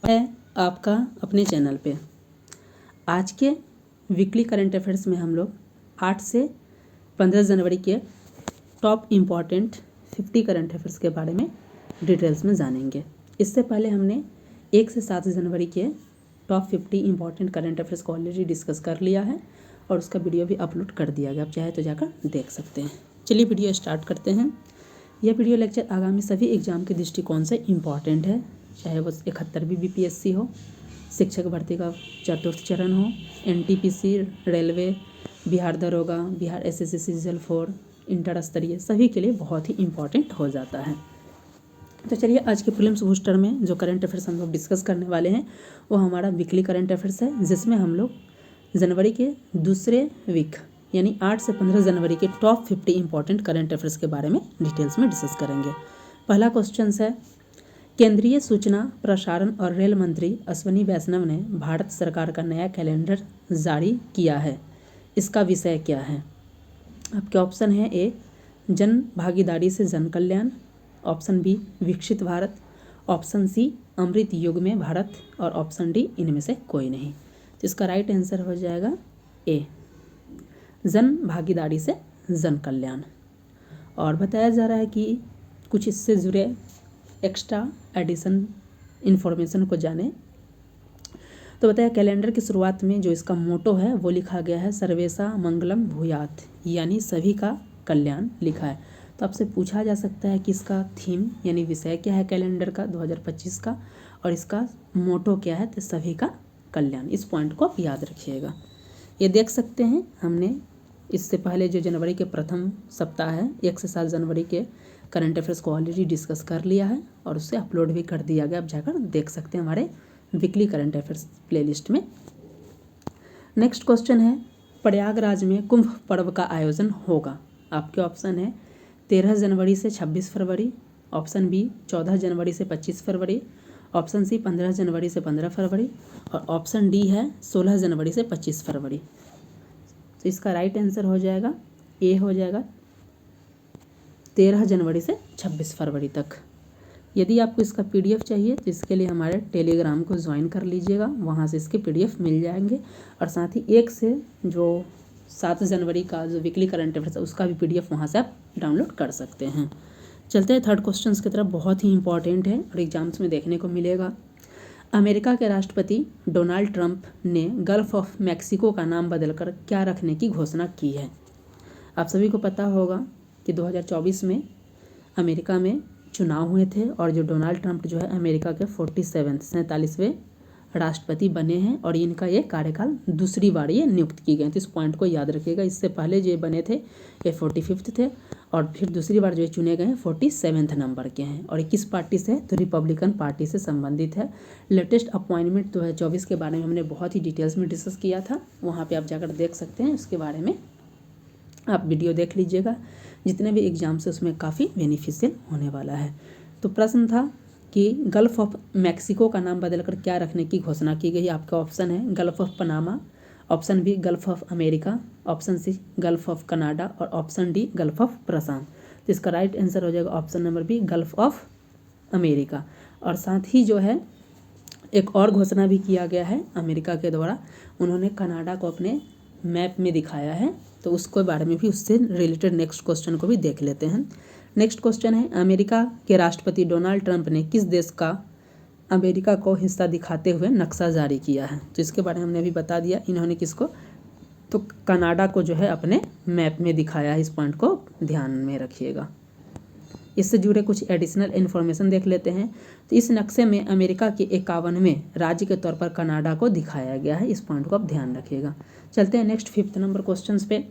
है आपका अपने चैनल पे। आज के वीकली करंट अफेयर्स में हम लोग 8 से 15 जनवरी के टॉप इम्पॉर्टेंट 50 करंट अफेयर्स के बारे में डिटेल्स में जानेंगे। इससे पहले हमने 1 से 7 जनवरी के टॉप 50 इम्पॉर्टेंट करंट अफेयर्स को ऑलरेडी डिस्कस कर लिया है और उसका वीडियो भी अपलोड कर दिया गया। आप चाहे तो जाकर देख सकते हैं। चलिए वीडियो स्टार्ट करते हैं। यह वीडियो लेक्चर आगामी सभी एग्जाम के दृष्टिकोण से इम्पॉर्टेंट है, चाहे वो 71वीं BPSC हो, शिक्षक भर्ती का चतुर्थ चरण हो, NTPC, रेलवे, बिहार दरोगा, बिहार SSC सीजल 4, इंटर स्तरीय, सभी के लिए बहुत ही इम्पॉर्टेंट हो जाता है। तो चलिए आज के प्रीलिम्स बूस्टर में जो करंट अफेयर्स हम लोग डिस्कस करने वाले हैं वो हमारा वीकली करंट अफेयर्स है, जिसमें हम लोग जनवरी के दूसरे वीक यानी 8 से 15 जनवरी के टॉप 50 इंपॉर्टेंट करंट अफेयर्स के बारे में डिटेल्स में डिस्कस करेंगे। पहला क्वेश्चन है, केंद्रीय सूचना प्रसारण और रेल मंत्री अश्विनी वैष्णव ने भारत सरकार का नया कैलेंडर जारी किया है, इसका विषय क्या है? आपके ऑप्शन है ए जन भागीदारी से जन कल्याण, ऑप्शन बी विकसित भारत, ऑप्शन सी अमृत युग में भारत और ऑप्शन डी इनमें से कोई नहीं। तो इसका राइट आंसर हो जाएगा ए जन भागीदारी से जन कल्याण। और बताया जा रहा है कि कुछ इससे जुड़े एक्स्ट्रा एडिशन इन्फॉर्मेशन को जाने। तो बताया कैलेंडर की शुरुआत में जो इसका मोटो है वो लिखा गया है सर्वेशा मंगलम भूयात, यानी सभी का कल्याण लिखा है। तो आपसे पूछा जा सकता है कि इसका थीम यानी विषय क्या है कैलेंडर का 2025 का, और इसका मोटो क्या है? तो सभी का कल्याण। इस पॉइंट को आप याद रखिएगा। ये देख सकते हैं हमने इससे पहले जो जनवरी के प्रथम सप्ताह है 1 से 7 जनवरी के करंट अफेयर्स को ऑलरेडी डिस्कस कर लिया है और उससे अपलोड भी कर दिया गया। आप जाकर देख सकते हैं हमारे वीकली करंट अफेयर्स प्लेलिस्ट में। नेक्स्ट क्वेश्चन है, प्रयागराज में कुंभ पर्व का आयोजन होगा। आपके ऑप्शन है 13 जनवरी से 26 फरवरी, ऑप्शन बी 14 जनवरी से 25 फरवरी, ऑप्शन सी 15 जनवरी से 15 फरवरी और ऑप्शन डी है 16 जनवरी से 25 फरवरी। तो इसका राइट आंसर हो जाएगा ए हो जाएगा 13 जनवरी से 26 फरवरी तक। यदि आपको इसका PDF चाहिए तो इसके लिए हमारे टेलीग्राम को ज्वाइन कर लीजिएगा, वहाँ से इसके PDF मिल जाएंगे। और साथ ही 1 से जो 7 जनवरी का जो वीकली करंट अफेयर्स है उसका भी PDF वहाँ से आप डाउनलोड कर सकते हैं। चलते हैं थर्ड क्वेश्चन की तरफ। बहुत ही इंपॉर्टेंट है और एग्जाम्स में देखने को मिलेगा। अमेरिका के राष्ट्रपति डोनाल्ड ट्रंप ने गल्फ ऑफ मैक्सिको का नाम बदलकर क्या रखने की घोषणा की है? आप सभी को पता होगा कि 2024 में अमेरिका में चुनाव हुए थे और जो डोनाल्ड ट्रंप जो है अमेरिका के 47वें राष्ट्रपति बने हैं और इनका ये कार्यकाल दूसरी बार ये नियुक्त की गए। तो इस पॉइंट को याद रखिएगा। इससे पहले जो बने थे ये 45 थे और फिर दूसरी बार जो चुने गए हैं 47 नंबर के हैं और किस पार्टी से? तो रिपब्लिकन पार्टी से संबंधित है। लेटेस्ट अपॉइंटमेंट 2024 के बारे में हमने बहुत ही डिटेल्स में डिस्कस किया था, वहाँ पर आप जाकर देख सकते हैं। उसके बारे में आप वीडियो देख लीजिएगा। जितने भी एग्जाम्स है उसमें काफ़ी बेनिफिशियल होने वाला है। तो प्रश्न था कि गल्फ ऑफ मैक्सिको का नाम बदलकर क्या रखने की घोषणा की गई? आपका ऑप्शन है gulf of Panama, option B gulf of America, option C gulf of Canada और ऑप्शन डी गल्फ ऑफ प्रशांत। तो इसका राइट आंसर हो जाएगा option number B gulf of America. और साथ ही जो है एक और घोषणा भी किया गया है अमेरिका के द्वारा, उन्होंने कनाडा को अपने मैप में दिखाया है। तो उसके बारे में भी उससे रिलेटेड नेक्स्ट क्वेश्चन को भी देख लेते हैं। नेक्स्ट क्वेश्चन है, अमेरिका के राष्ट्रपति डोनाल्ड ट्रंप ने किस देश का अमेरिका को हिस्सा दिखाते हुए नक्शा जारी किया है? तो इसके बारे में हमने अभी बता दिया। इन्होंने किसको? तो कनाडा को जो है अपने मैप में दिखाया है। इस पॉइंट को ध्यान में रखिएगा। इससे जुड़े कुछ एडिशनल इन्फॉर्मेशन देख लेते हैं। तो इस नक्शे में अमेरिका के 51वें राज्य के तौर पर कनाडा को दिखाया गया है। इस पॉइंट को आप ध्यान रखिएगा। चलते हैं नेक्स्ट 5th नंबर क्वेश्चन पे।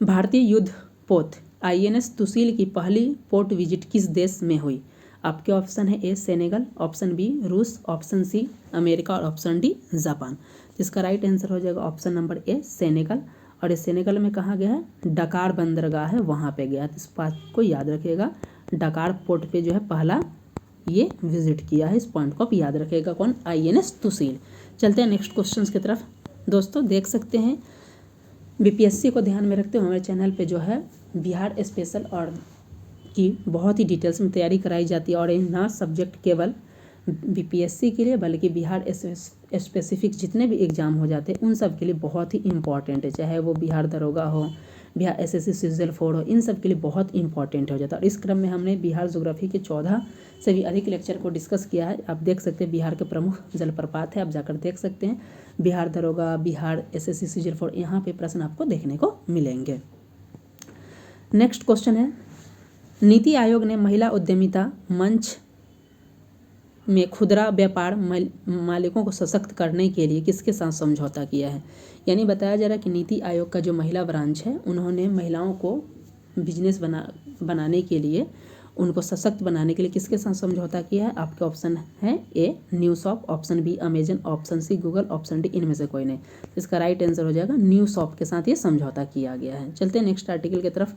भारतीय युद्ध पोत INS तुशील की पहली पोर्ट विजिट किस देश में हुई? आपके ऑप्शन है ए सेनेगल, ऑप्शन बी रूस, ऑप्शन सी अमेरिका और ऑप्शन डी जापान। जिसका राइट आंसर हो जाएगा ऑप्शन नंबर ए सेनेगल। और इस सेनेगल में कहाँ गया है? डकार बंदरगाह है, वहाँ पे गया। तो इस बात को याद रखिएगा। डकार पोर्ट पे जो है पहला ये विजिट किया है। इस पॉइंट को आप याद रखिएगा। कौन? INS तुशील। चलते हैं नेक्स्ट क्वेश्चन की तरफ। दोस्तों देख सकते हैं BPSC को ध्यान में रखते हुए हमारे चैनल पे जो है बिहार स्पेशल और की बहुत ही डिटेल्स में तैयारी कराई जाती है और इन ना सब्जेक्ट केवल बीपीएससी के लिए बल्कि बिहार स्पेसिफिक जितने भी एग्ज़ाम हो जाते हैं उन सब के लिए बहुत ही इम्पॉर्टेंट है, चाहे वो बिहार दरोगा हो, बिहार एसएससी सीजीएल 4 हो, इन सब के लिए बहुत इंपॉर्टेंट हो जाता है। और इस क्रम में हमने बिहार ज्योग्राफी के 14 से भी अधिक लेक्चर को डिस्कस किया है। आप देख सकते हैं बिहार के प्रमुख जलप्रपात है, आप जाकर देख सकते हैं। बिहार दरोगा, बिहार एसएससी सीजीएल 4, यहाँ पे प्रश्न आपको देखने को मिलेंगे। नेक्स्ट क्वेश्चन है, नीति आयोग ने महिला उद्यमिता मंच में खुदरा व्यापार मालिकों को सशक्त करने के लिए किसके साथ समझौता किया है। यानी बताया जा रहा है कि नीति आयोग का जो महिला ब्रांच है उन्होंने महिलाओं को बिजनेस बनाने के लिए, उनको सशक्त बनाने के लिए किसके साथ समझौता किया है। आपके ऑप्शन है A Nushop, option B Amazon, option C Google, option D इनमें से कोई नहीं। इसका राइट आंसर हो जाएगा न्यूशॉप के साथ ये समझौता किया गया है। चलते हैं नेक्स्ट आर्टिकल की तरफ।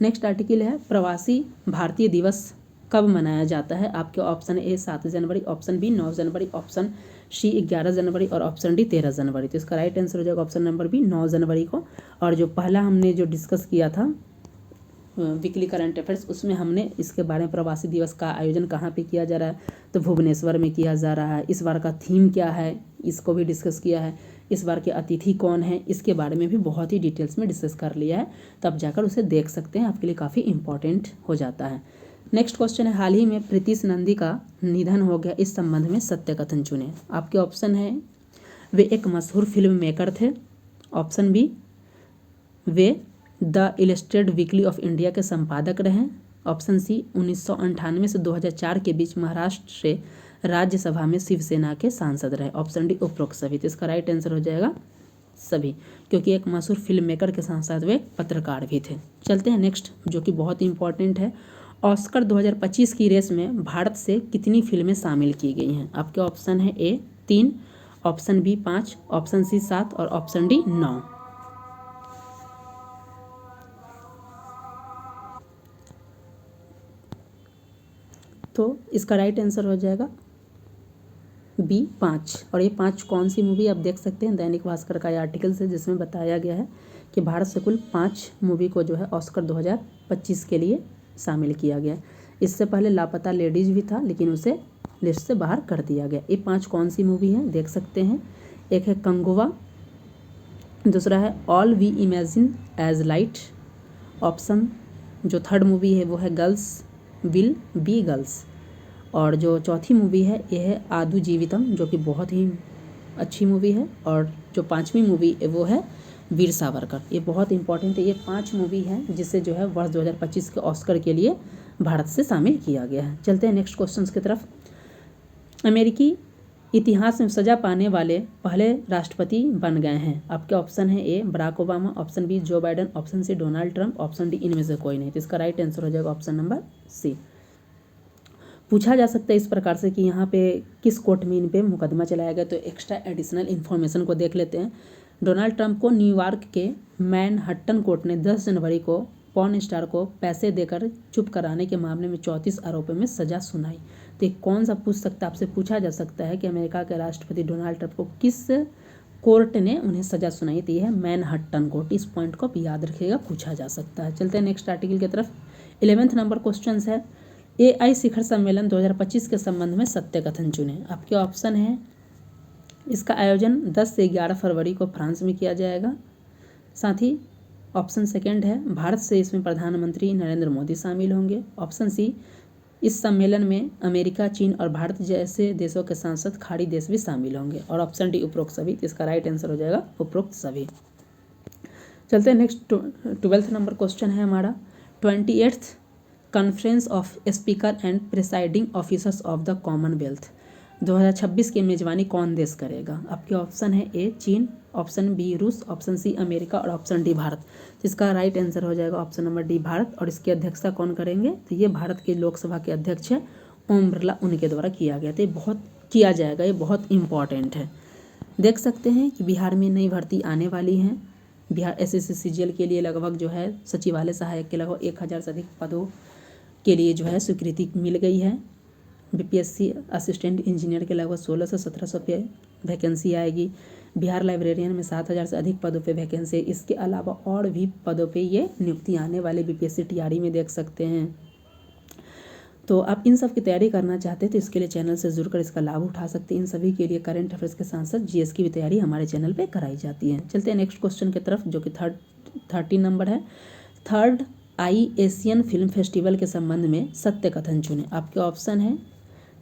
नेक्स्ट आर्टिकल है, प्रवासी भारतीय दिवस कब मनाया जाता है। आपके ऑप्शन ए 7 जनवरी, ऑप्शन बी 9 जनवरी, ऑप्शन सी 11 जनवरी और ऑप्शन डी 13 जनवरी। तो इसका राइट आंसर हो जाएगा ऑप्शन नंबर बी 9 जनवरी को। और जो पहला हमने जो डिस्कस किया था वीकली करंट अफेयर्स, उसमें हमने इसके बारे में प्रवासी दिवस का आयोजन कहाँ पे किया जा रहा है, तो भुवनेश्वर में किया जा रहा है। इस बार का थीम क्या है, इसको भी डिस्कस किया है। इस बार के अतिथि कौन है, इसके बारे में भी बहुत ही डिटेल्स में डिस्कस कर लिया है। तब जाकर उसे देख सकते हैं, आपके लिए काफ़ी इंपॉर्टेंट हो जाता है। नेक्स्ट क्वेश्चन है, हाल ही में प्रीतिश नंदी का निधन हो गया, इस संबंध में सत्य कथन चुनें। आपके ऑप्शन है, वे एक मशहूर फिल्म मेकर थे, ऑप्शन बी वे the illustrated weekly of India के संपादक रहे, ऑप्शन सी 1998 से 2004 के बीच महाराष्ट्र से राज्यसभा में शिवसेना के सांसद रहे, ऑप्शन डी उपरोक्त सभी। तो इसका राइट आंसर हो जाएगा सभी, क्योंकि एक मशहूर फिल्म मेकर के साथ साथ वे पत्रकार भी थे। चलते हैं नेक्स्ट, जो कि बहुत इंपॉर्टेंट है, ऑस्कर 2025 की रेस में भारत से कितनी फिल्में शामिल की गई हैं। आपके ऑप्शन है ए 3, ऑप्शन बी 5, ऑप्शन सी 7 और ऑप्शन डी 9। तो इसका राइट आंसर हो जाएगा बी 5। और ये 5 कौन सी मूवी, आप देख सकते हैं दैनिक भास्कर का ये आर्टिकल है, जिसमें बताया गया है कि भारत से कुल 5 मूवी को जो है ऑस्कर 2025 के लिए शामिल किया गया। इससे पहले लापता लेडीज भी था, लेकिन उसे लिस्ट से बाहर कर दिया गया। ये 5 कौन सी मूवी है देख सकते हैं, एक है कंगुवा, दूसरा है all we imagine as light, option जो थर्ड मूवी है वो है गर्ल्स विल बी गर्ल्स, और जो चौथी मूवी है ये है आदु जीवितम, जो कि बहुत ही अच्छी मूवी है, और जो 5वीं मूवी है वो है वीर सावरकर। ये बहुत इंपॉर्टेंट है, ये 5 मूवी हैं जिसे जो है वर्ष 2025 के ऑस्कर के लिए भारत से शामिल किया गया है। चलते हैं नेक्स्ट क्वेश्चन की तरफ। अमेरिकी इतिहास में सजा पाने वाले पहले राष्ट्रपति बन गए हैं। आपके ऑप्शन है A Barack Obama, option B Joe Biden, option C Donald Trump, option D इनमें से कोई नहीं। तो इसका राइट आंसर हो जाएगा ऑप्शन नंबर सी। पूछा जा सकता है इस प्रकार से कि यहाँ पे किस कोर्ट में इन पे मुकदमा चलाया गया, तो एक्स्ट्रा एडिशनल इन्फॉर्मेशन को देख लेते हैं। डोनाल्ड ट्रंप को न्यूयॉर्क के मैनहट्टन कोर्ट ने 10 जनवरी को पॉर्न स्टार को पैसे देकर चुप कराने के मामले में 34 आरोपों में सजा सुनाई। तो कौन सा पूछ सकता है, आपसे पूछा जा सकता है कि अमेरिका के राष्ट्रपति डोनाल्ड ट्रंप को किस कोर्ट ने उन्हें सजा सुनाई थी, है मैनहट्टन कोर्ट। इस पॉइंट को आप याद रखिएगा, पूछा जा सकता है। चलते हैं नेक्स्ट आर्टिकल की तरफ। 11th नंबर क्वेश्चन है, AI शिखर सम्मेलन 2025 के संबंध में सत्य कथन चुनें। आपके ऑप्शन है, इसका आयोजन 10 से 11 फरवरी को फ्रांस में किया जाएगा। साथ ही ऑप्शन सेकंड है, भारत से इसमें प्रधानमंत्री नरेंद्र मोदी शामिल होंगे। ऑप्शन सी, इस सम्मेलन में अमेरिका, चीन और भारत जैसे देशों के सांसद खाड़ी देश भी शामिल होंगे। और ऑप्शन डी उपरोक्त सभी। इसका राइट आंसर हो जाएगा उपरोक्त सभी। चलते हैं नेक्स्ट 12th नंबर क्वेश्चन है हमारा, 28th conference of speaker and presiding officers of the Commonwealth 2026 की मेजबानी कौन देश करेगा। आपके ऑप्शन है ए चीन, ऑप्शन बी रूस, ऑप्शन सी अमेरिका और ऑप्शन डी भारत। जिसका राइट आंसर हो जाएगा ऑप्शन नंबर डी भारत। और इसकी अध्यक्षता कौन करेंगे, तो ये भारत के लोकसभा के अध्यक्ष है ओम बिरला, उनके द्वारा किया गया। तो ये बहुत किया जाएगा, ये बहुत इंपॉर्टेंट है। देख सकते हैं कि बिहार में नई भर्ती आने वाली हैं। बिहार SSC CGL के लिए लगभग जो है सचिवालय सहायक के लगभग 1000 से अधिक पदों के लिए जो है स्वीकृति मिल गई है। BPSC असिस्टेंट इंजीनियर के लगभग 1600 से 1700 पे वैकेंसी आएगी। बिहार लाइब्रेरियन में 7000 से अधिक पदों पे वैकेंसी। इसके अलावा और भी पदों पे ये नियुक्ति आने वाले BPSC TRE में देख सकते हैं। तो आप इन सब की तैयारी करना चाहते हैं तो इसके लिए चैनल से जुड़कर इसका लाभ उठा सकते हैं। इन सभी के लिए करंट अफेयर्स के साथ साथ जीएस की भी तैयारी हमारे चैनल पे कराई जाती है। चलते हैं नेक्स्ट क्वेश्चन की तरफ, जो कि 13 नंबर है। थर्ड आई एशियन फिल्म फेस्टिवल के संबंध में सत्य कथन चुने। आपके ऑप्शन है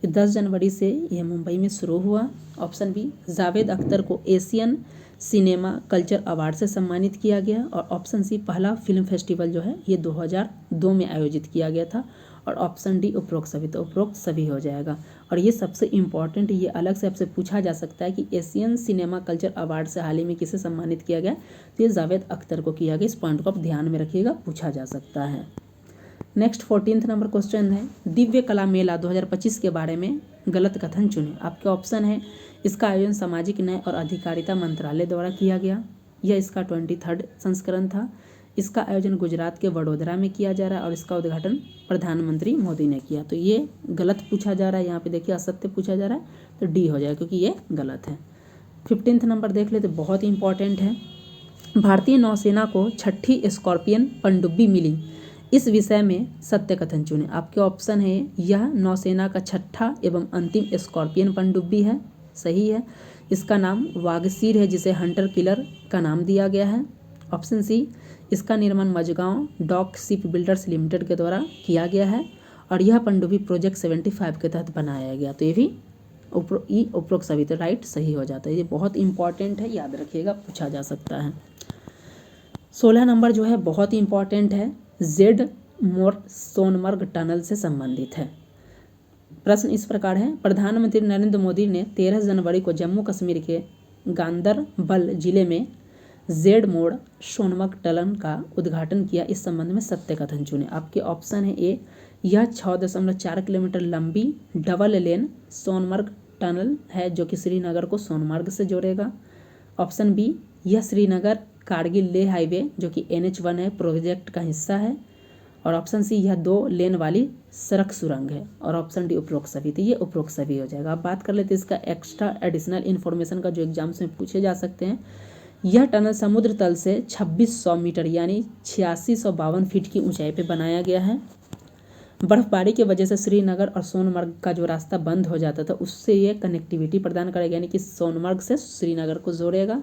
कि 10 जनवरी से यह मुंबई में शुरू हुआ। ऑप्शन बी, जावेद अख्तर को एशियन सिनेमा कल्चर अवार्ड से सम्मानित किया गया। और ऑप्शन सी, पहला फिल्म फेस्टिवल जो है ये 2002 में आयोजित किया गया था। और ऑप्शन डी, उपरोक्त सभी। तो उपरोक्त सभी हो जाएगा। और ये सबसे इम्पॉर्टेंट, ये अलग से आपसे पूछा जा सकता है कि एशियन सिनेमा कल्चर अवार्ड से हाल ही में किसे सम्मानित किया गया, तो ये जावेद अख्तर को किया गया। इस पॉइंट को आप ध्यान में रखिएगा, पूछा जा सकता है। नेक्स्ट 14 नंबर क्वेश्चन है, दिव्य कला मेला 2025 के बारे में गलत कथन चुने। आपके ऑप्शन है, इसका आयोजन सामाजिक न्याय और अधिकारिता मंत्रालय द्वारा किया गया, यह इसका 23rd संस्करण था। इसका आयोजन गुजरात के वडोदरा में किया जा रहा है और इसका उद्घाटन प्रधानमंत्री मोदी ने किया। तो ये गलत पूछा जा रहा है, यहाँ पे देखिए असत्य पूछा जा रहा है, तो डी हो जाएगा क्योंकि ये गलत है। 15 नंबर देख लेते, बहुत इंपॉर्टेंट है। भारतीय नौसेना को 6ठी स्कॉर्पियन पनडुब्बी मिली, इस विषय में सत्य कथन चुने। आपके ऑप्शन है, यह नौसेना का 6ठा एवं अंतिम स्कॉर्पियन पनडुब्बी है, सही है। इसका नाम वागसीर है, जिसे हंटर किलर का नाम दिया गया है। ऑप्शन सी, इसका निर्माण Mazagon dock ship builders limited के द्वारा किया गया है और यह पनडुब्बी प्रोजेक्ट 75 के तहत बनाया गया। तो ये भी उपरोक्त सभी, तो राइट सही हो जाता है। ये बहुत इंपॉर्टेंट है, याद रखिएगा, पूछा जा सकता है। 16 नंबर जो है बहुत इंपॉर्टेंट है, जेड मोर सोनमर्ग टनल से संबंधित है। प्रश्न इस प्रकार है, प्रधानमंत्री नरेंद्र मोदी ने 13 जनवरी को जम्मू कश्मीर के गांदरबल जिले में जेड मोड़ सोनमर्ग टनल का उद्घाटन किया, इस संबंध में सत्य कथन चुने। आपके ऑप्शन है, ए, यह 6.4 किलोमीटर लंबी डबल लेन सोनमर्ग टनल है जो कि श्रीनगर को सोनमर्ग से जोड़ेगा। ऑप्शन बी, यह श्रीनगर कारगिल लेह हाईवे जो कि NH1 है प्रोजेक्ट का हिस्सा है। और ऑप्शन सी, यह 2 लेन वाली सड़क सुरंग है। और ऑप्शन डी, उपरोक्त सभी। तो ये उपरोक्त सभी हो जाएगा। अब बात कर लेते हैं इसका एक्स्ट्रा एडिशनल इन्फॉर्मेशन का, जो एग्जाम्स में पूछे जा सकते हैं। यह टनल समुद्र तल से 2600 मीटर यानी 8652 फीट की ऊंचाई पे बनाया गया है। बर्फबारी की वजह से श्रीनगर और सोनमर्ग का जो रास्ता बंद हो जाता था, उससे ये कनेक्टिविटी प्रदान करेगा, यानी कि सोनमर्ग से श्रीनगर को जोड़ेगा।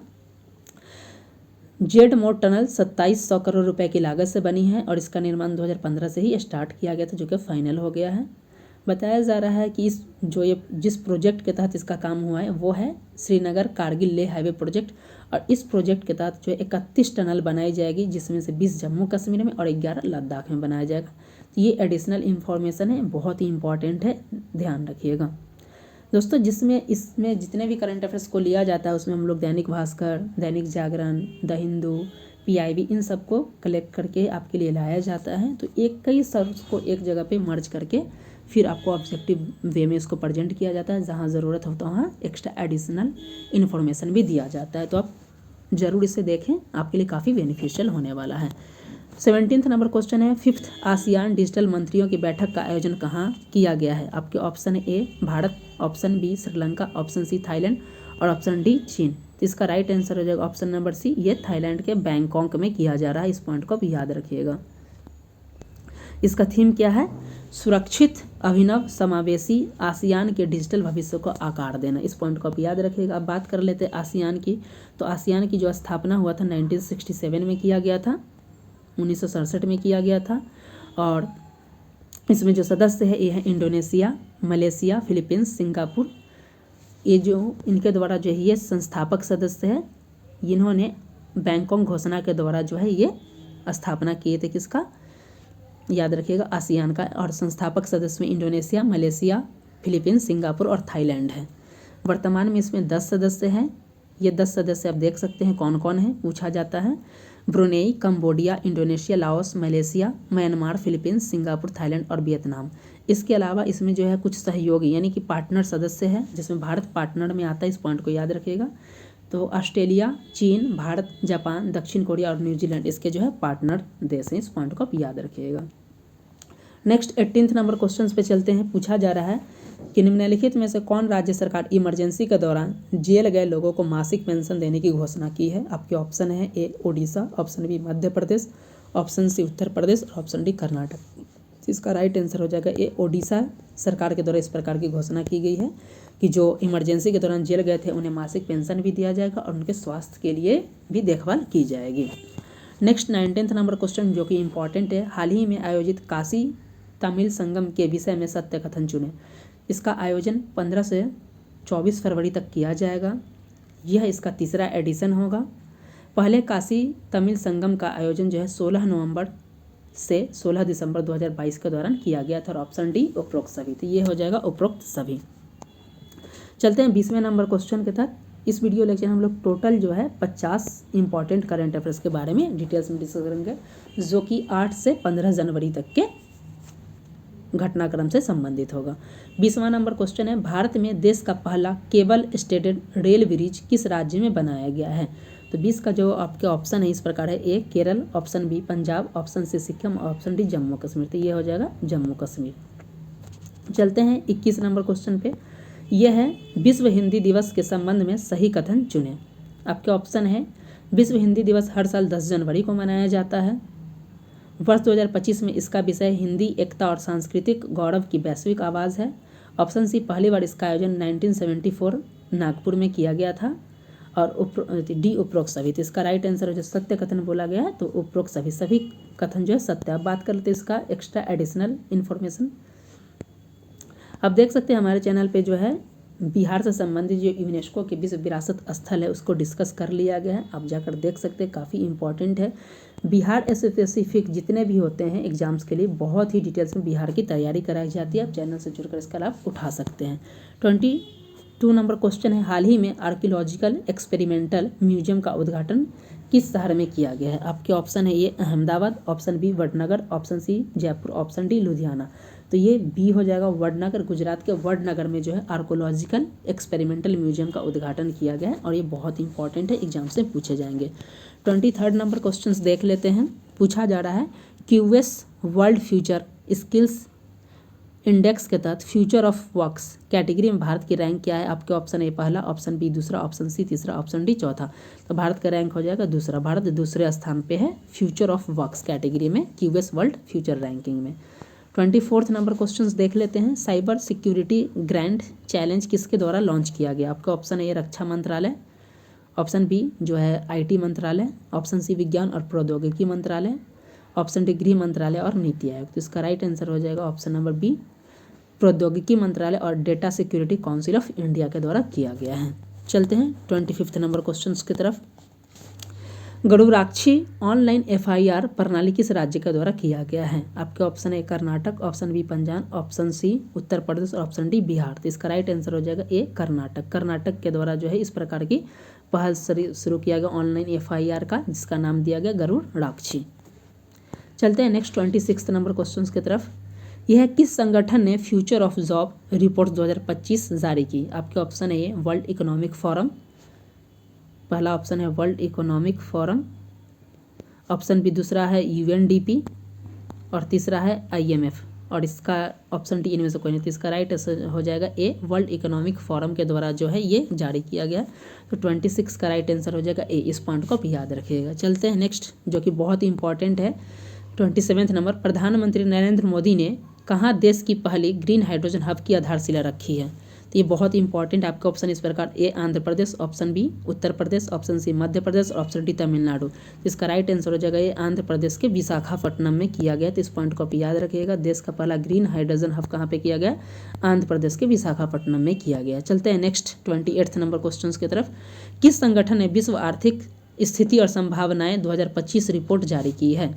जेड मोड़ टनल 2700 करोड़ रुपए की लागत से बनी है और इसका निर्माण 2015 से ही स्टार्ट किया गया था, जो कि फाइनल हो गया है। बताया जा रहा है कि जिस प्रोजेक्ट के तहत इसका काम हुआ है वो है श्रीनगर कारगिल लेह हाईवे प्रोजेक्ट। और इस प्रोजेक्ट के तहत जो 31 टनल बनाई जाएगी, जिसमें से 20 जम्मू कश्मीर में और 11 लद्दाख में बनाया जाएगा। तो ये एडिशनल इन्फॉर्मेशन है, बहुत ही इंपॉर्टेंट है, ध्यान रखिएगा दोस्तों। इसमें जितने भी करंट अफेयर्स को लिया जाता है उसमें हम लोग दैनिक भास्कर, दैनिक जागरण, द हिंदू, PIB, इन सबको कलेक्ट करके आपके लिए लाया जाता है। तो कई सोर्स को एक जगह पे मर्ज करके फिर आपको ऑब्जेक्टिव वे में इसको प्रेजेंट किया जाता है। जहाँ ज़रूरत होता है वहाँ एक्स्ट्रा एडिशनल इन्फॉर्मेशन भी दिया जाता है। तो आप ज़रूर इसे देखें, आपके लिए काफ़ी बेनिफिशियल होने वाला है। 17 नंबर क्वेश्चन है, 5th आसियान डिजिटल मंत्रियों की बैठक का आयोजन कहाँ किया गया है। आपके ऑप्शन है, A, Bharat, option B, Sri Lanka, option C, Thailand और ऑप्शन डी, चीन। तो इसका राइट आंसर हो जाएगा ऑप्शन नंबर सी, ये थाईलैंड के बैंकॉक में किया जा रहा है। इस पॉइंट को आप याद रखिएगा। इसका थीम क्या है, सुरक्षित, अभिनव, समावेशी आसियान के डिजिटल भविष्य को आकार देना। इस पॉइंट को आप याद रखिएगा। अब बात कर लेते हैं आसियान की। तो आसियान की जो स्थापना हुआ था 1967 में किया गया था, 1967 में किया गया था। और इसमें जो सदस्य है ये है इंडोनेशिया, मलेशिया, फिलीपींस, सिंगापुर। ये जो इनके द्वारा जो है ये संस्थापक सदस्य है, इन्होंने बैंकॉक घोषणा के द्वारा जो है ये स्थापना किए थे, किसका, याद रखिएगा, आसियान का। और संस्थापक सदस्य में इंडोनेशिया, मलेशिया, फिलीपींस, सिंगापुर और थाईलैंड है। वर्तमान में इसमें 10 सदस्य हैं। ये 10 सदस्य आप देख सकते हैं कौन कौन है, पूछा जाता है। Brunei, Cambodia, Indonesia, Laos, Malaysia, Myanmar, Philippines, Singapore, Thailand और वियतनाम। इसके अलावा इसमें जो है कुछ सहयोगी यानी कि पार्टनर सदस्य है, जिसमें भारत पार्टनर में आता है। इस पॉइंट को याद रखिएगा। तो ऑस्ट्रेलिया, चीन, भारत, जापान, दक्षिण कोरिया और न्यूजीलैंड इसके जो है पार्टनर देश हैं। इस पॉइंट को आप याद रखिएगा। नेक्स्ट 18 नंबर क्वेश्चन पे चलते हैं। पूछा जा रहा है कि निम्नलिखित में से कौन राज्य सरकार इमरजेंसी के दौरान जेल गए लोगों को मासिक पेंशन देने की घोषणा की है। आपके ऑप्शन है, ए, ओडिशा, ऑप्शन बी, मध्य प्रदेश, ऑप्शन सी, उत्तर प्रदेश और ऑप्शन डी, कर्नाटक। तो इसका राइट आंसर हो जाएगा ए, ओडिशा सरकार के द्वारा इस प्रकार की घोषणा की गई है कि जो इमरजेंसी के दौरान जेल गए थे उन्हें मासिक पेंशन भी दिया जाएगा और उनके स्वास्थ्य के लिए भी देखभाल की जाएगी। नेक्स्ट 19th नंबर क्वेश्चन जो कि इम्पॉर्टेंट है, हाल ही में आयोजित काशी तमिल संगम के विषय में सत्य कथन चुने। इसका आयोजन 15 से 24 फरवरी तक किया जाएगा। यह इसका तीसरा एडिशन होगा। पहले काशी तमिल संगम का आयोजन जो है 16 नवंबर से 16 दिसंबर 2022 के दौरान किया गया था और ऑप्शन डी उपरोक्त सभी। तो ये हो जाएगा उपरोक्त सभी। चलते हैं 20वें नंबर क्वेश्चन के तहत। इस वीडियो लेक्चर हम लोग टोटल जो है 50 इंपॉर्टेंट करंट अफेयर्स के बारे में डिटेल्स में डिस्कस करेंगे, जो कि 8 से 15 जनवरी तक के घटनाक्रम से संबंधित होगा। 20वां नंबर क्वेश्चन है, भारत में देश का पहला केबल स्टेटेड रेल ब्रिज किस राज्य में बनाया गया है। तो 20 का जो आपके ऑप्शन है इस प्रकार है, A Kerala, option B Punjab, option C Sikkim, option D Jammu Kashmir. तो ये हो जाएगा जम्मू कश्मीर। चलते हैं 21 नंबर क्वेश्चन पे। यह है विश्व हिंदी दिवस के संबंध में सही कथन चुने। आपके ऑप्शन है, विश्व हिंदी दिवस हर साल 10 जनवरी को मनाया जाता है। वर्ष 2025 में इसका विषय हिंदी एकता और सांस्कृतिक गौरव की वैश्विक आवाज़ है। ऑप्शन सी, पहली बार इसका आयोजन 1974 नागपुर में किया गया था। और डी उपरोक्त सभी। तो इसका राइट आंसर जो सत्य कथन बोला गया है तो उपरोक्त सभी कथन जो है सत्य। अब बात कर लेते हैं इसका एक्स्ट्रा एडिशनल इन्फॉर्मेशन। अब देख सकते हैं हमारे चैनल पे जो है बिहार से संबंधित जो यूनेस्को के विश्व विरासत स्थल है उसको डिस्कस कर लिया गया है। आप जाकर देख सकते हैं, काफ़ी इंपॉर्टेंट है। बिहार स्पेसिफिक जितने भी होते हैं एग्जाम्स के लिए बहुत ही डिटेल्स में बिहार की तैयारी कराई जाती है। आप चैनल से जुड़कर इसका लाभ उठा सकते हैं। 22 नंबर क्वेश्चन है, हाल ही में आर्कियोलॉजिकल एक्सपेरिमेंटल म्यूजियम का उद्घाटन किस शहर में किया गया है। आपके ऑप्शन है, A Ahmedabad, option B Vadnagar, option C Jaipur, option D Ludhiana. तो ये बी हो जाएगा वडनगर। गुजरात के वडनगर में जो है आर्कियोलॉजिकल एक्सपेरिमेंटल म्यूजियम का उद्घाटन किया गया है और ये बहुत इंपॉर्टेंट है, एग्जाम से पूछे जाएंगे। 23 नंबर क्वेश्चंस देख लेते हैं। पूछा जा रहा है QS world future skills index के तहत फ्यूचर ऑफ वर्क्स कैटेगरी में भारत की रैंक क्या है। आपके ऑप्शन ए पहला, ऑप्शन बी दूसरा, ऑप्शन सी तीसरा, ऑप्शन डी चौथा। तो भारत का रैंक हो जाएगा दूसरा। भारत दूसरे स्थान पे है फ्यूचर ऑफ वर्क्स कैटेगरी में क्यूएस वर्ल्ड फ्यूचर रैंकिंग में। 24 नंबर क्वेश्चंस देख लेते हैं। साइबर सिक्योरिटी ग्रैंड चैलेंज किसके द्वारा लॉन्च किया गया। आपका ऑप्शन है, रक्षा मंत्रालय, ऑप्शन बी जो है आईटी मंत्रालय, ऑप्शन सी विज्ञान और प्रौद्योगिकी मंत्रालय, ऑप्शन डी गृह मंत्रालय और नीति आयोग। तो इसका राइट आंसर हो जाएगा ऑप्शन नंबर बी, प्रौद्योगिकी मंत्रालय और data security council of India के द्वारा किया गया है। चलते हैं 25 नंबर क्वेश्चंस की तरफ। गरुड़ाक्षी ऑनलाइन एफआईआर प्रणाली किस राज्य के द्वारा किया गया है। आपके ऑप्शन है Karnataka, option B Punjab, option C Uttar Pradesh और ऑप्शन डी बिहार। तो इसका राइट आंसर हो जाएगा ए कर्नाटक। कर्नाटक के द्वारा जो है इस प्रकार की पहल शुरू किया गया ऑनलाइन एफआईआर का, जिसका नाम दिया गया गरुड़ाक्षी। चलते हैं नेक्स्ट 26 नंबर क्वेश्चन की तरफ। यह किस संगठन ने फ्यूचर ऑफ जॉब रिपोर्ट 2025 जारी की। आपके ऑप्शन है, ये वर्ल्ड इकोनॉमिक फोरम, पहला ऑप्शन है World Economic Forum, option B दूसरा है यूएनडीपी और तीसरा है आईएमएफ और इसका ऑप्शन डी इनमें से कोई नहीं। तो इसका राइट हो जाएगा ए, वर्ल्ड इकोनॉमिक फोरम के द्वारा जो है ये जारी किया गया। तो 26 का राइट आंसर हो जाएगा ए। इस पॉइंट को आप याद रखिएगा। चलते हैं नेक्स्ट जो कि बहुत ही इंपॉर्टेंट है। 27 नंबर, प्रधानमंत्री नरेंद्र मोदी ने कहाँ देश की पहली ग्रीन हाइड्रोजन हब की आधारशिला रखी है। तो ये बहुत इंपॉर्टेंट। आपका ऑप्शन इस प्रकार, ए Andhra Pradesh, option B Uttar Pradesh, option C Madhya Pradesh और ऑप्शन डी तमिलनाडु। तो इसका राइट आंसर हो जाएगा ये आंध्र प्रदेश के विशाखापट्टनम में किया गया। तो इस पॉइंट को आप याद रखिएगा। देश का पहला ग्रीन हाइड्रोजन हब कहाँ पे किया गया, आंध्र प्रदेश के विशाखापट्टनम में किया गया। चलते हैं नेक्स्ट 28 नंबर क्वेश्चन की तरफ। किस संगठन ने विश्व आर्थिक स्थिति और संभावनाएं 2025 रिपोर्ट जारी की है।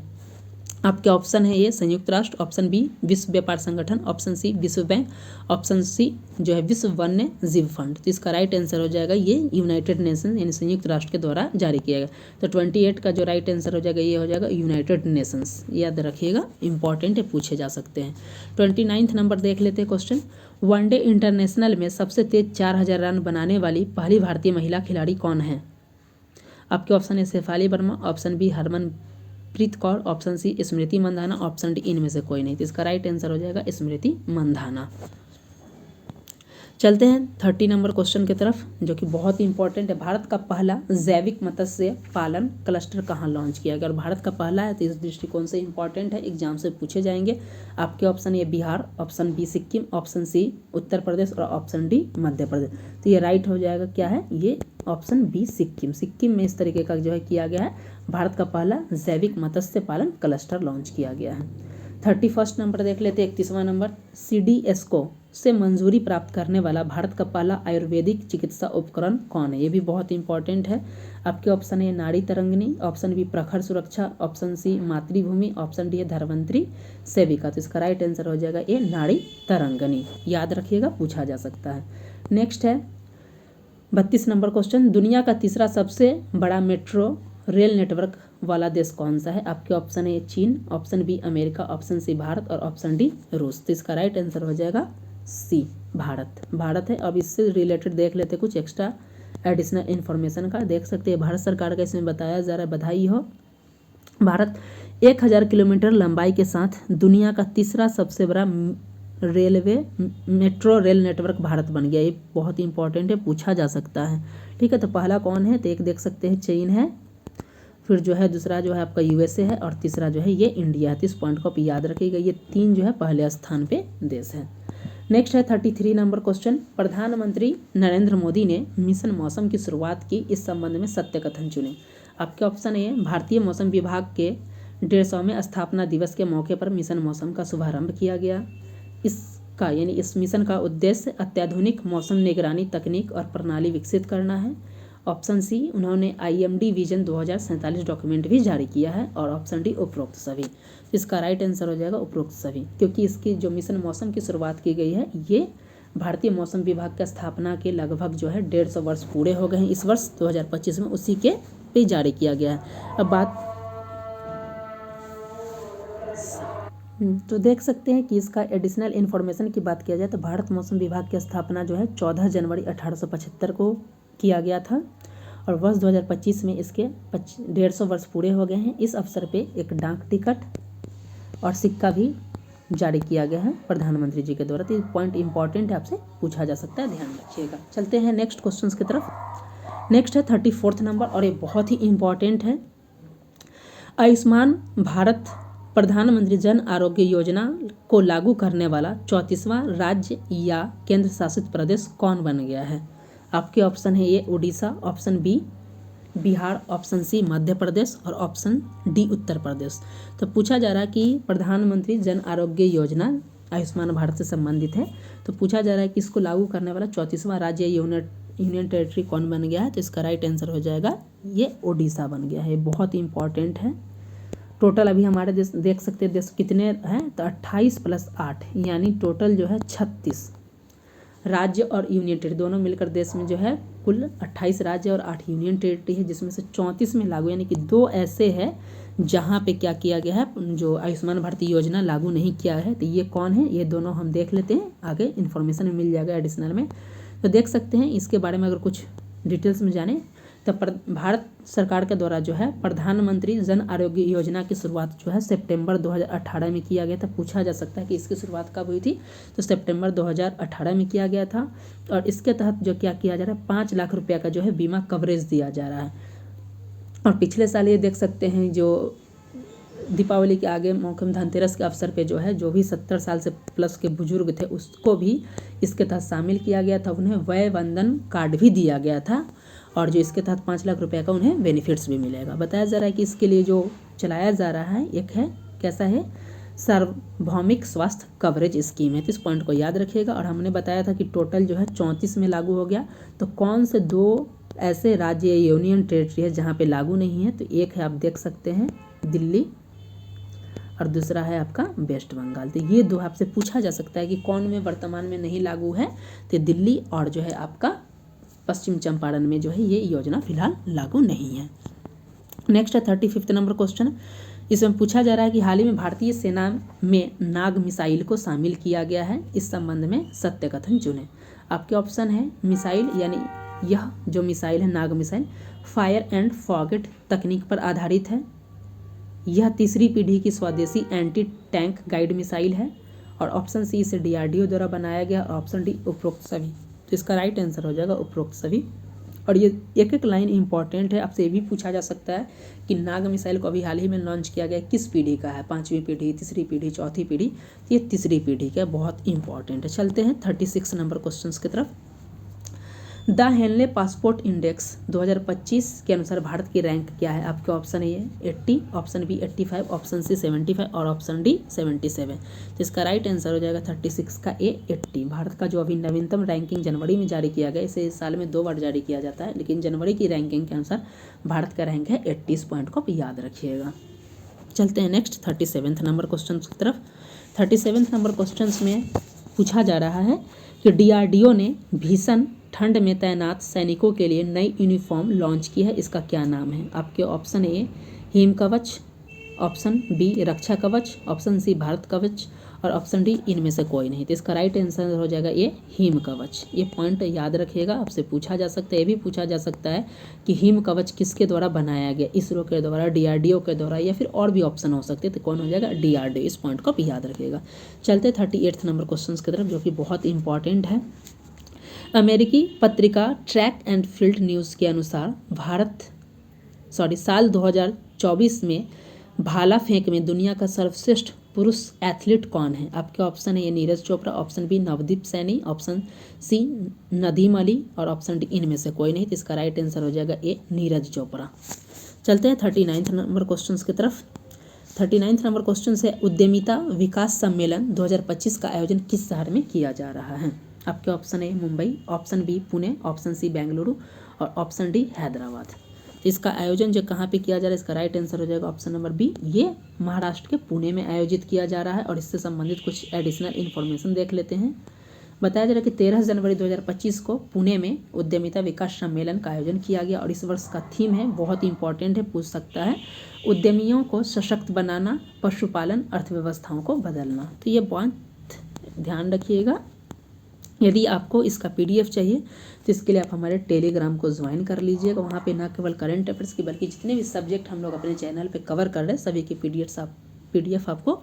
आपके ऑप्शन है, ये संयुक्त राष्ट्र, ऑप्शन बी विश्व व्यापार संगठन, ऑप्शन सी विश्व बैंक, ऑप्शन सी जो है विश्व वन्य जीव फंड। तो इसका राइट आंसर हो जाएगा ये यूनाइटेड नेशन यानी संयुक्त राष्ट्र के द्वारा जारी किया गया। तो 28 का जो राइट आंसर हो जाएगा ये हो जाएगा यूनाइटेड नेशंस। याद रखिएगा, इंपॉर्टेंट है, पूछे जा सकते हैं। 29 नंबर देख लेते हैं क्वेश्चन। वनडे इंटरनेशनल में सबसे तेज 4000 रन बनाने वाली पहली भारतीय महिला खिलाड़ी कौन है। आपके ऑप्शन है Shefali Verma, option B Harmanpreet Kaur, option C Smriti Mandhana, option D इनमें से कोई नहीं। तो इसका राइट आंसर हो जाएगा स्मृति मंधाना। चलते हैं 30 नंबर क्वेश्चन की तरफ, जो कि बहुत ही इंपॉर्टेंट है। भारत का पहला जैविक मत्स्य पालन क्लस्टर कहाँ लॉन्च किया गया? और भारत का पहला है तो इस दृष्टिकोण से इंपॉर्टेंट है, एग्जाम से पूछे जाएंगे आपके। Option A Bihar, option B Sikkim, option C Uttar Pradesh और ऑप्शन डी मध्य प्रदेश। तो ये राइट हो जाएगा, क्या है ये ऑप्शन बी सिक्किम। सिक्किम में इस तरीके का जो है किया गया है, भारत का पहला जैविक मत्स्य पालन क्लस्टर लॉन्च किया गया है। 31 नंबर देख लेते हैं, 31वां नंबर, CDSCO से मंजूरी प्राप्त करने वाला भारत का पहला आयुर्वेदिक चिकित्सा उपकरण कौन है? ये भी बहुत इंपॉर्टेंट है। आपके ऑप्शन ए नाड़ी तरंगिणी, ऑप्शन बी प्रखर सुरक्षा, ऑप्शन सी मातृभूमि, ऑप्शन डी है धर्मंत्री सेविका। तो इसका राइट आंसर हो जाएगा ए नाड़ी तरंगिणी। याद रखिएगा, पूछा जा सकता है। नेक्स्ट है 32 नंबर क्वेश्चन, दुनिया का तीसरा सबसे बड़ा मेट्रो रेल नेटवर्क वाला देश कौन सा है? आपके ऑप्शन है चीन, option B America, option C Bharat और ऑप्शन डी रूस। तो इसका राइट आंसर हो जाएगा सी भारत है। अब इससे रिलेटेड देख लेते कुछ एक्स्ट्रा एडिशनल इन्फॉर्मेशन का। देख सकते हैं भारत सरकार का इसमें बताया जा रहा है, बधाई हो। भारत 1000 किलोमीटर लंबाई के साथ दुनिया का तीसरा सबसे बड़ा मेट्रो रेल नेटवर्क भारत बन गया। ये बहुत ही इंपॉर्टेंट है, पूछा जा सकता है। ठीक है, तो पहला कौन है? तो एक देख सकते हैं चीन है, फिर जो है दूसरा जो है आपका USA है और तीसरा जो है ये इंडिया है। तो इस पॉइंट को आप याद रखिएगा, ये 3 जो है पहले स्थान पे देश है। नेक्स्ट है 33 नंबर क्वेश्चन, प्रधानमंत्री नरेंद्र मोदी ने मिशन मौसम की शुरुआत की, इस संबंध में सत्य कथन चुने। आपके ऑप्शन ए भारतीय मौसम विभाग के 150वें स्थापना दिवस के मौके पर मिशन मौसम का शुभारंभ किया गया। इस मिशन का उद्देश्य अत्याधुनिक मौसम निगरानी तकनीक और प्रणाली विकसित करना है। ऑप्शन सी उन्होंने IMD विजन 2047 डॉक्यूमेंट भी जारी किया है और ऑप्शन डी उपरोक्त सभी। इसका राइट आंसर हो जाएगा उपरोक्त सभी, क्योंकि इसकी जो मिशन मौसम की शुरुआत की गई है ये भारतीय मौसम विभाग की स्थापना के लगभग जो है 150 वर्ष पूरे हो गए हैं इस वर्ष 2025 में, उसी के पे जारी किया गया है। अब बात तो देख सकते हैं कि इसका एडिशनल इन्फॉर्मेशन की बात किया जाए तो भारत मौसम विभाग की स्थापना जो है 14 जनवरी 1875 को किया गया था और वर्ष 2025 में इसके 150 वर्ष पूरे हो गए हैं। इस अवसर पे एक डाक टिकट और सिक्का भी जारी किया गया है प्रधानमंत्री जी के द्वारा। तो ये पॉइंट इंपॉर्टेंट है, आपसे पूछा जा सकता है, ध्यान रखिएगा। चलते हैं नेक्स्ट क्वेश्चंस की तरफ। नेक्स्ट है 34 नंबर और ये बहुत ही इंपॉर्टेंट है। आयुष्मान भारत प्रधानमंत्री जन आरोग्य योजना को लागू करने वाला 34वां राज्य या केंद्र शासित प्रदेश कौन बन गया है? आपके ऑप्शन है A Orissa, option B Bihar, option C Madhya Pradesh और ऑप्शन डी उत्तर प्रदेश। तो पूछा जा रहा है कि प्रधानमंत्री जन आरोग्य योजना आयुष्मान भारत से संबंधित है, तो पूछा जा रहा है कि इसको लागू करने वाला 34वां राज्य यूनियन टेरिटरी कौन बन गया है? तो इसका राइट आंसर हो जाएगा ये उड़ीसा बन गया है। बहुत ही इंपॉर्टेंट है। टोटल अभी हमारे देश देख सकते हैं देश कितने हैं, तो 28 + 8 यानी टोटल जो है 36 राज्य और यूनियन टेरिटरी दोनों मिलकर देश में जो है कुल 28 राज्य और 8 यूनियन टेरिटरी है, जिसमें से 34 में लागू, यानी कि 2 ऐसे हैं जहां पे क्या किया गया है, जो आयुष्मान भारत योजना लागू नहीं किया है। तो ये कौन है? ये दोनों हम देख लेते हैं, आगे इन्फॉर्मेशन मिल जाएगा एडिशनल में। तो देख सकते हैं इसके बारे में अगर कुछ डिटेल्स में जाने तो भारत सरकार के द्वारा जो है प्रधानमंत्री जन आरोग्य योजना की शुरुआत जो है सितंबर 2018 में किया गया था। पूछा जा सकता है कि इसकी शुरुआत कब हुई थी, तो सितंबर 2018 में किया गया था। और इसके तहत जो क्या किया जा रहा है, 5 लाख रुपये का जो है बीमा कवरेज दिया जा रहा है। और पिछले साल ये देख सकते हैं जो दीपावली के आगे मौके में धनतेरस के अवसर पे जो है जो भी 70 साल से प्लस के बुजुर्ग थे उसको भी इसके तहत शामिल किया गया था, उन्हें वय वंदन कार्ड भी दिया गया था और जो इसके तहत 5 लाख रुपए का उन्हें बेनिफिट्स भी मिलेगा। बताया जा रहा है कि इसके लिए जो चलाया जा रहा है एक है कैसा है, सार्वभौमिक स्वास्थ्य कवरेज स्कीम है। तो इस पॉइंट को याद रखिएगा। और हमने बताया था कि टोटल जो है 34 में लागू हो गया, तो कौन से 2 ऐसे राज्य यूनियन टेरिटरी है जहाँ पे लागू नहीं है, तो एक है आप देख सकते हैं दिल्ली और दूसरा है आपका वेस्ट बंगाल। तो ये 2 आपसे पूछा जा सकता है कि कौन में वर्तमान में नहीं लागू है, तो दिल्ली और जो है आपका पश्चिम चंपारण में जो है ये योजना फिलहाल लागू नहीं है। नेक्स्ट है 35 नंबर क्वेश्चन। इसमें पूछा जा रहा है कि हाल ही में भारतीय सेना में नाग मिसाइल को शामिल किया गया है, इस संबंध में सत्य कथन चुनें। आपके ऑप्शन है मिसाइल, यानी यह जो मिसाइल है नाग मिसाइल फायर एंड फॉरगेट तकनीक पर आधारित है, यह तीसरी पीढ़ी की स्वदेशी एंटी टैंक गाइड मिसाइल है और ऑप्शन सी इसे DRDO द्वारा बनाया गया और ऑप्शन डी उपरोक्त सभी। तो इसका राइट आंसर हो जाएगा उपरोक्त सभी। और ये एक एक लाइन इंपॉर्टेंट है, आपसे ये भी पूछा जा सकता है कि नाग मिसाइल को अभी हाल ही में लॉन्च किया गया, किस पीढ़ी का है, 5वीं पीढ़ी, तीसरी पीढ़ी, चौथी पीढ़ी, ये तीसरी पीढ़ी का, बहुत इंपॉर्टेंट है। चलते हैं 36 नंबर क्वेश्चन की तरफ। द हेनले पासपोर्ट इंडेक्स 2025 के अनुसार भारत की रैंक क्या है? आपके option A 80, option B 85, option C 75 और ऑप्शन डी 77। तो इसका राइट आंसर हो जाएगा 36 का ए 80। भारत का जो अभी नवीनतम रैंकिंग जनवरी में जारी किया गया, इसे इस साल में 2 बार जारी किया जाता है, लेकिन जनवरी की रैंकिंग के अनुसार भारत का रैंक है 80। इस पॉइंट को याद रखिएगा। चलते हैं नेक्स्ट 37 नंबर क्वेश्चन की तरफ। 37 नंबर क्वेश्चन में पूछा जा रहा है कि DRDO ने भीषण ठंड में तैनात सैनिकों के लिए नई यूनिफॉर्म लॉन्च की है, इसका क्या नाम है? आपके ऑप्शन ए हिम कवच, ऑप्शन बी रक्षा कवच, ऑप्शन सी भारत कवच और ऑप्शन डी इनमें से कोई नहीं। तो इसका राइट आंसर हो जाएगा ये हिम कवच। ये पॉइंट याद रखिएगा, आपसे पूछा जा सकता है, ये भी पूछा जा सकता है कि हिम कवच किसके द्वारा बनाया गया, इसरो के द्वारा, DRDO के द्वारा, या फिर और भी ऑप्शन हो सकते हैं। तो कौन हो जाएगा? DRDO। इस पॉइंट को भी याद रखिएगा। चलते 38 नंबर क्वेश्चन की तरफ, जो कि बहुत इंपॉर्टेंट है। अमेरिकी पत्रिका ट्रैक एंड फील्ड न्यूज़ के अनुसार साल 2024 में भाला फेंक में दुनिया का सर्वश्रेष्ठ पुरुष एथलीट कौन है? आपके ऑप्शन है A Neeraj Chopra, option B Navdeep Saini, option C Nadeem Ali और ऑप्शन डी इनमें से कोई नहीं। तो इसका राइट आंसर हो जाएगा ए नीरज चोपड़ा। चलते हैं 39 नंबर क्वेश्चन की तरफ। 39 नंबर क्वेश्चन से उद्यमिता विकास सम्मेलन 2025 का आयोजन किस शहर में किया जा रहा है? आपके ऑप्शन है Mumbai, option B Pune, option C Bengaluru और ऑप्शन डी हैदराबाद। तो इसका आयोजन जो कहाँ पे किया जा रहा है, इसका राइट आंसर हो जाएगा ऑप्शन नंबर बी, ये महाराष्ट्र के पुणे में आयोजित किया जा रहा है। और इससे संबंधित कुछ एडिशनल इन्फॉर्मेशन देख लेते हैं। बताया जा रहा है कि 13 जनवरी 2025 को पुणे में उद्यमिता विकास सम्मेलन का आयोजन किया गया और इस वर्ष का थीम है, बहुत इंपॉर्टेंट है, पूछ सकता है, उद्यमियों को सशक्त बनाना, पशुपालन, अर्थव्यवस्थाओं को बदलना। तो ये पॉइंट ध्यान रखिएगा। यदि आपको इसका PDF चाहिए तो इसके लिए आप हमारे टेलीग्राम को ज्वाइन कर लीजिएगा। वहाँ पे ना केवल करंट अफेयर्स की बल्कि जितने भी सब्जेक्ट हम लोग अपने चैनल पे कवर कर रहे हैं सभी की PDF आपको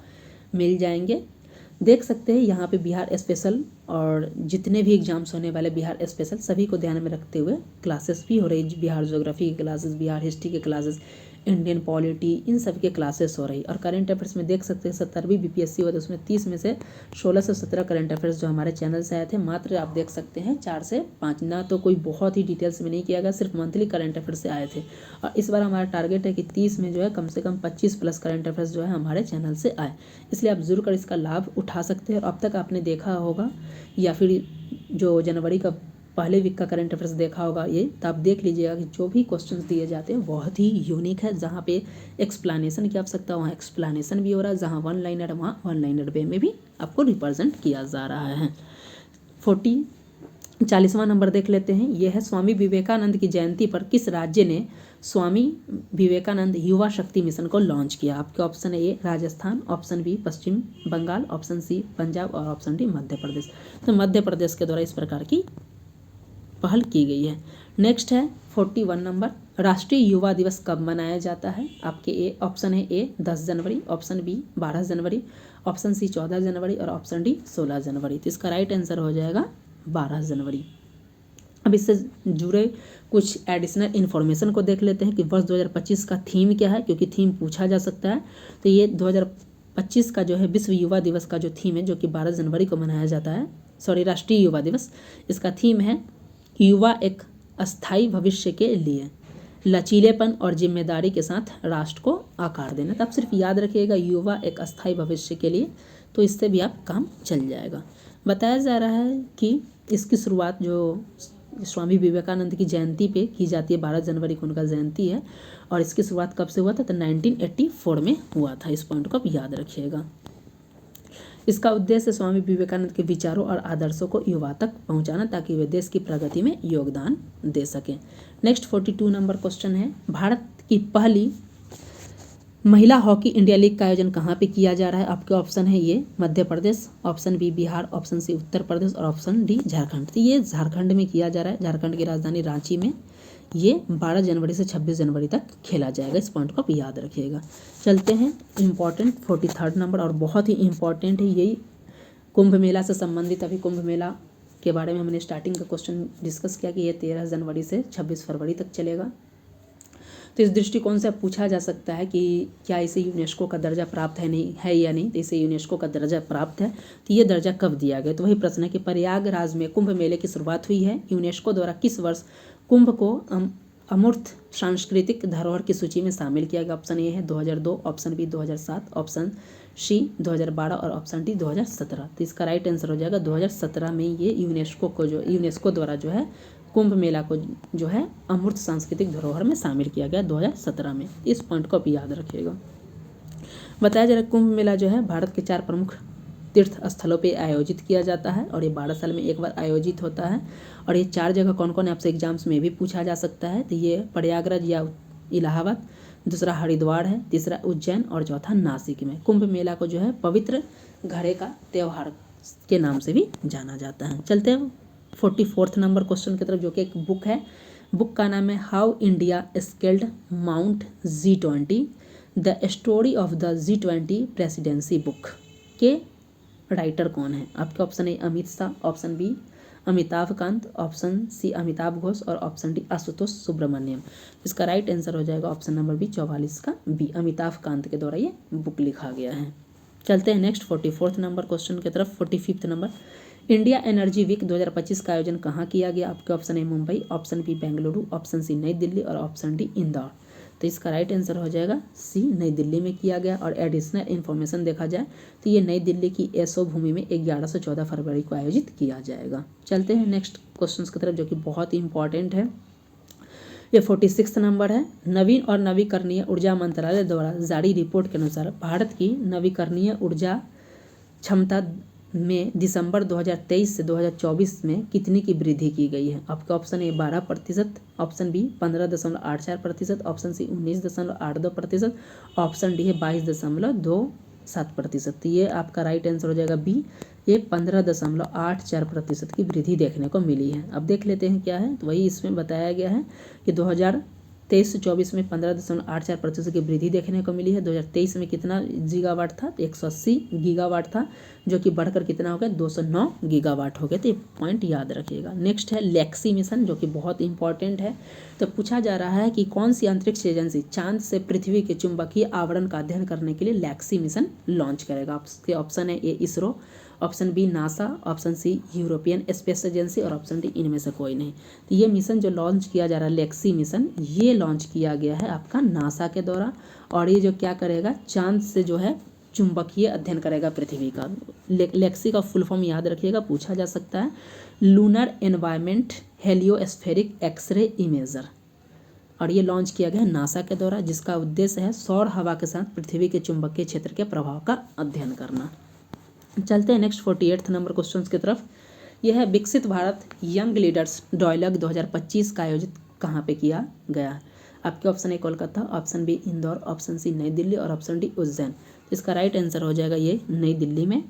मिल जाएंगे। देख सकते हैं यहाँ पे बिहार स्पेशल और जितने भी एग्जाम्स होने वाले बिहार स्पेशल सभी को ध्यान में रखते हुए क्लासेस भी हो रही, बिहार ज्योग्राफी की क्लासेस, बिहार हिस्ट्री के क्लासेस, इंडियन पॉलिटी, इन सब के क्लासेस हो रही। और करंट अफेयर्स में देख सकते हैं 70वीं BPSC हुआ था, उसमें 30 में से 16 से 17 करंट अफेयर्स जो हमारे चैनल से आए थे। मात्र आप देख सकते हैं 4 से 5, ना तो कोई बहुत ही डिटेल्स में नहीं किया गया, सिर्फ मंथली करंट अफेयर्स से आए थे। और इस बार हमारा टारगेट है कि 30 में जो है कम से कम 25 प्लस करंट अफेयर्स जो है हमारे चैनल से आए, इसलिए आप जरूर कर इसका लाभ उठा सकते हैं। और अब तक आपने देखा होगा या फिर जो जनवरी का पहले वीक का करंट अफेयर्स देखा होगा ये, तो आप देख लीजिएगा कि जो भी क्वेश्चंस दिए जाते हैं बहुत ही यूनिक है। जहाँ पे एक्सप्लेनेशन की आवश्यकता वहाँ एक्सप्लेनेशन भी हो रहा है, जहाँ वन लाइनर वहाँ वन लाइनर वे में भी आपको रिप्रेजेंट किया जा रहा है। 40वां नंबर देख लेते हैं। यह है स्वामी विवेकानंद की जयंती पर किस राज्य ने स्वामी विवेकानंद युवा शक्ति मिशन को लॉन्च किया? आपके ऑप्शन है ए राजस्थान, ऑप्शन बी पश्चिम बंगाल, ऑप्शन सी पंजाब और ऑप्शन डी मध्य प्रदेश। तो मध्य प्रदेश के द्वारा इस प्रकार की पहल की गई है। नेक्स्ट है 41 नंबर, राष्ट्रीय युवा दिवस कब मनाया जाता है? आपके ऑप्शन है ए 10 जनवरी, ऑप्शन बी 12 जनवरी, ऑप्शन सी 14 जनवरी और ऑप्शन डी 16 जनवरी। तो इसका राइट आंसर हो जाएगा 12 जनवरी। अब इससे जुड़े कुछ एडिशनल इन्फॉर्मेशन को देख लेते हैं कि वर्ष 2025 का थीम क्या है, क्योंकि थीम पूछा जा सकता है। तो ये 2025 का जो है विश्व युवा दिवस का जो थीम है, जो कि 12 जनवरी को मनाया जाता है, राष्ट्रीय युवा दिवस, इसका थीम है युवा एक अस्थायी भविष्य के लिए, लचीलेपन और जिम्मेदारी के साथ राष्ट्र को आकार देना। तो आप सिर्फ याद रखिएगा युवा एक अस्थायी भविष्य के लिए, तो इससे भी आप काम चल जाएगा। बताया जा रहा है कि इसकी शुरुआत जो स्वामी विवेकानंद की जयंती पे की जाती है, 12 जनवरी को उनका जयंती है, और इसकी शुरुआत कब से हुआ था? तो 1984 में हुआ था। इस पॉइंट को आप याद रखिएगा। इसका उद्देश्य स्वामी विवेकानंद के विचारों और आदर्शों को युवा तक पहुंचाना, ताकि वे देश की प्रगति में योगदान दे सकें। नेक्स्ट 42 नंबर क्वेश्चन है, भारत की पहली महिला हॉकी इंडिया लीग का आयोजन कहाँ पे किया जा रहा है? आपके ऑप्शन है ये Madhya Pradesh, option B Bihar, option C Uttar Pradesh और ऑप्शन डी झारखंड। तो ये झारखंड में किया जा रहा है, झारखंड की राजधानी रांची में। ये 12 जनवरी से 26 जनवरी तक खेला जाएगा। इस पॉइंट को आप याद रखिएगा। चलते हैं इम्पॉर्टेंट 43 नंबर, और बहुत ही इम्पॉर्टेंट है यही, कुंभ मेला से संबंधित। अभी कुंभ मेला के बारे में हमने स्टार्टिंग का क्वेश्चन डिस्कस किया कि ये 13 जनवरी से 26 फरवरी तक चलेगा। तो इस दृष्टिकोण से पूछा जा सकता है कि क्या इसे यूनेस्को का दर्जा प्राप्त है या नहीं। तो इसे यूनेस्को का दर्जा प्राप्त है। तो ये दर्जा कब दिया गया, तो वही प्रश्न है कि प्रयागराज में कुंभ मेले की शुरुआत हुई है। यूनेस्को द्वारा किस वर्ष कुंभ को अमूर्त सांस्कृतिक धरोहर की सूची में शामिल किया गया। ऑप्शन ए है 2002, ऑप्शन बी 2007, ऑप्शन सी 2012 और ऑप्शन डी 2017। तो इसका राइट आंसर हो जाएगा 2017 में ये यूनेस्को द्वारा जो है कुंभ मेला को जो है अमूर्त सांस्कृतिक धरोहर में शामिल किया गया 2017 में। इस पॉइंट को आप याद रखिएगा। बताया जा रहा है कुंभ मेला जो है भारत के 4 प्रमुख तीर्थ स्थलों पे आयोजित किया जाता है और ये 12 साल में एक बार आयोजित होता है। और ये 4 जगह कौन कौन है आपसे एग्जाम्स में भी पूछा जा सकता है। तो ये प्रयागराज या इलाहाबाद, दूसरा हरिद्वार है, तीसरा उज्जैन और चौथा नासिक में। कुंभ मेला को जो है पवित्र घड़े का त्यौहार के नाम से भी जाना जाता है। चलते हैं 44 नंबर क्वेश्चन की तरफ, जो कि एक बुक है। बुक का नाम है how India scaled Mount G20 the story of the G20 presidency book के राइटर कौन है। आपके option A Amit Shah, option B Amitabh Kant, option C Amitabh Ghosh और ऑप्शन डी आशुतोष सुब्रमण्यम। इसका राइट आंसर हो जाएगा ऑप्शन नंबर बी 44 का बी, अमिताभ कांत के द्वारा ये बुक लिखा गया है। चलते हैं नेक्स्ट 44 नंबर क्वेश्चन की तरफ। 45 नंबर, इंडिया एनर्जी वीक 2025 का आयोजन कहाँ किया गया। आपके option A Mumbai, option B Bengaluru, option C New Delhi और ऑप्शन डी इंदौर। तो इसका राइट आंसर हो जाएगा सी, नई दिल्ली में किया गया। और एडिशनल इन्फॉर्मेशन देखा जाए तो ये नई दिल्ली की एसओ भूमि में 11 से 14 फरवरी को आयोजित किया जाएगा। चलते हैं नेक्स्ट क्वेश्चन की तरफ, जो कि बहुत ही इंपॉर्टेंट है। ये 46 नंबर है। नवीन और नवीकरणीय ऊर्जा मंत्रालय द्वारा जारी रिपोर्ट के अनुसार भारत की नवीकरणीय ऊर्जा क्षमता में दिसंबर 2023 से 2024 में कितनी की वृद्धि की गई है। आपका option A 12%, option B 15.84%, option C 19.82%, option D है 22.27%। तो ये आपका राइट आंसर हो जाएगा बी, ये 15.84% की वृद्धि देखने को मिली है। अब देख लेते हैं क्या है। तो वही इसमें बताया गया है कि 2023 से 24 में 15.84% की वृद्धि देखने को मिली है। 2023 में कितना गीगावाट था, 180 गीगावाट था, जो कि बढ़कर कितना हो गया 209 गीगावाट हो गया। तो ये पॉइंट याद रखिएगा। नेक्स्ट है लेक्सी मिशन, जो कि बहुत इंपॉर्टेंट है। तो पूछा जा रहा है कि कौन सी अंतरिक्ष एजेंसी चांद से पृथ्वी के चुंबकीय आवरण का अध्ययन करने के लिए लेक्सी मिशन लॉन्च करेगा। आपके ऑप्शन है A ISRO, option B NASA, option C European Space Agency और ऑप्शन डी इनमें से कोई नहीं। तो ये मिशन जो लॉन्च किया जा रहा है लेक्सी मिशन, ये लॉन्च किया गया है आपका नासा के द्वारा। और ये जो क्या करेगा, चांद से जो है चुंबकीय अध्ययन करेगा पृथ्वी का। लेक्सी का फुल फॉर्म याद रखिएगा, पूछा जा सकता है लूनर एनवायरमेंट हेलियोस्फेरिक एक्सरे इमेजर। और ये लॉन्च किया गया है नासा के द्वारा, जिसका उद्देश्य है सौर हवा के साथ पृथ्वी के चुंबकीय क्षेत्र के प्रभाव का अध्ययन करना। चलते हैं नेक्स्ट 48 नंबर क्वेश्चन की तरफ। यह है विकसित भारत यंग लीडर्स डायलॉग 2025 का आयोजित कहाँ पे किया गया। आपके option A Kolkata, option B Indore, option C New Delhi और ऑप्शन डी उज्जैन। इसका राइट आंसर हो जाएगा ये नई दिल्ली में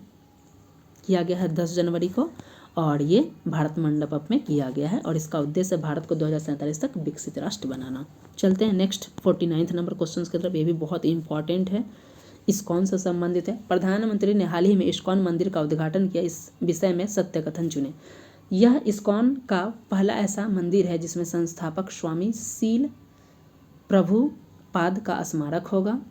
किया गया है 10 जनवरी को, और ये भारत मंडपम में किया गया है। और इसका उद्देश्य भारत को 2047 तक विकसित राष्ट्र बनाना। चलते हैं नेक्स्ट 49 नंबर क्वेश्चन की तरफ। ये भी बहुत इंपॉर्टेंट है, इस्कॉन से संबंधित है। प्रधानमंत्री ने हाल ही में इस्कॉन मंदिर का उद्घाटन किया। इस विषय में सत्य कथन चुने। यह इस्कॉन का पहला ऐसा मंदिर है जिसमें संस्थापक स्वामी सील प्रभुपाद का स्मारक होगा।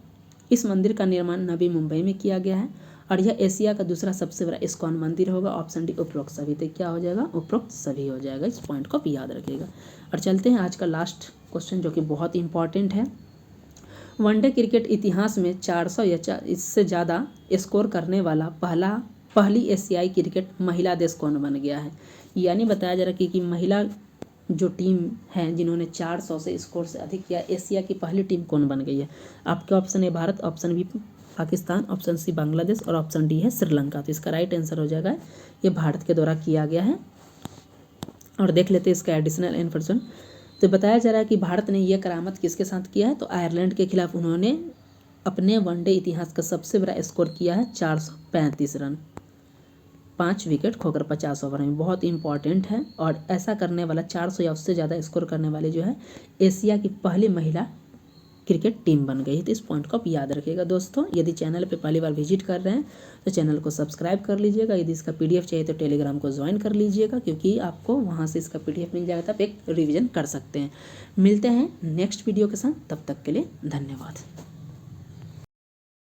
इस मंदिर का निर्माण नवी मुंबई में किया गया है और यह एशिया का दूसरा सबसे बड़ा इस्कॉन मंदिर होगा। ऑप्शन डी उपरोक्त सभी। तो क्या हो जाएगा, उपरोक्त सभी हो जाएगा। इस पॉइंट को भी याद रखिएगा। और चलते हैं आज का लास्ट क्वेश्चन, जो कि बहुत इंपॉर्टेंट है। वनडे क्रिकेट इतिहास में 400 या इससे ज़्यादा स्कोर करने वाला पहली एशियाई क्रिकेट महिला देश कौन बन गया है। यानी बताया जा रहा है कि महिला जो टीम है जिन्होंने 400 से स्कोर से अधिक किया, एशिया की पहली टीम कौन बन गई है। आपके ऑप्शन है Bharat, option B Pakistan, option C Bangladesh और ऑप्शन डी है श्रीलंका। तो इसका राइट आंसर हो जाएगा ये भारत के द्वारा किया गया है। और देख लेते हैं इसका एडिशनल इन्फॉर्मेशन। तो बताया जा रहा है कि भारत ने यह करामत किसके साथ किया है, तो आयरलैंड के खिलाफ उन्होंने अपने वनडे इतिहास का सबसे बड़ा स्कोर किया है 435 रन, 5 विकेट खोकर 50 ओवर में। बहुत इंपॉर्टेंट है। और ऐसा करने वाला 400 या उससे ज़्यादा स्कोर करने वाले जो है एशिया की पहली महिला क्रिकेट टीम बन गई। तो इस पॉइंट को आप याद रखिएगा दोस्तों। यदि चैनल पे पहली बार विजिट कर रहे हैं तो चैनल को सब्सक्राइब कर लीजिएगा। यदि इसका PDF चाहिए तो टेलीग्राम को ज्वाइन कर लीजिएगा, क्योंकि आपको वहाँ से इसका PDF मिल जाएगा, तो आप एक रिविज़न कर सकते हैं। मिलते हैं नेक्स्ट वीडियो के साथ, तब तक के लिए धन्यवाद।